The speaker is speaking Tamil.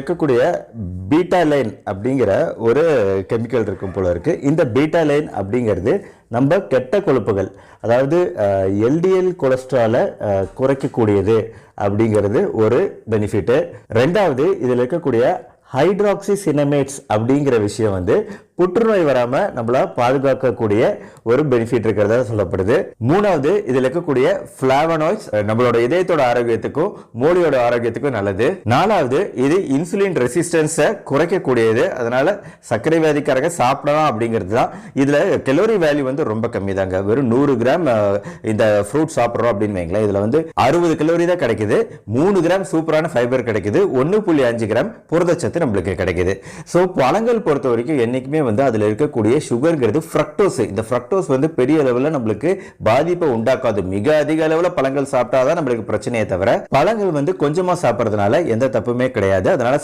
இருக்கக்கூடிய பீட்டாலைன் அப்படிங்கிற ஒரு கெமிக்கல் இருக்கும் போல இருக்கு. இந்த பீட்டாலைன் அப்படிங்கிறது நம்ம கெட்ட கொழுப்புகள், அதாவது எல்டிஎல் கொலஸ்ட்ராலை குறைக்கக்கூடியது அப்படிங்கிறது ஒரு பெனிஃபிட். ரெண்டாவது இதில் இருக்கக்கூடிய ஹைட்ராக்சி சினமேட்ஸ் அப்படிங்கிற விஷயம் வந்து புற்றுநோய் வராம நம்மள பாதுகாக்கக்கூடிய ஒரு பெனிஃபிட் இருக்கிறதா சொல்லப்படுது. மூணாவது இதில் இருக்கக்கூடிய பிளாவனாய்ட்ஸ் நம்மளோட இதயத்தோட ஆரோக்கியத்துக்கும் மூளையோட ஆரோக்கியத்துக்கும் நல்லது. நாலாவது இது இன்சுலின் ரெசிஸ்டன்ஸை குறைக்கக்கூடியது, அதனால சர்க்கரை வியாதிக்காரங்க சாப்பிடலாம் அப்படிங்கிறது தான். இதுல கலோரி வேல்யூ வந்து ரொம்ப கம்மி தாங்க. வெறும் 100 கிராம் இந்த ஃப்ரூட் சாப்பிட்றோம் அப்படின்னு வைங்களேன், இதுல வந்து 60 கலோரி தான் கிடைக்குது. 3 கிராம் சூப்பரான ஃபைபர் கிடைக்குது, 1.5 கிராம் புரதச்சத்து நம்மளுக்கு கிடைக்குது. ஸோ பழங்கள் பொறுத்த வரைக்கும் என்னைக்குமே வந்து அதுல இருக்கக்கூடிய சுகர்ங்கிறது ஃப்ரக்டோஸ். இந்த ஃப்ரக்டோஸ் வந்து பெரிய அளவில் நம்மளுக்கு பாதிப்பை உண்டாக்காது. மிக அதிக அளவில் பழங்கள் சாப்பிட்டாதான் நம்மளுக்கு பிரச்சனையே தவிர பழங்கள் வந்து கொஞ்சமா சாப்பிட்றதுனால எந்த தப்புமே கிடையாது. அதனால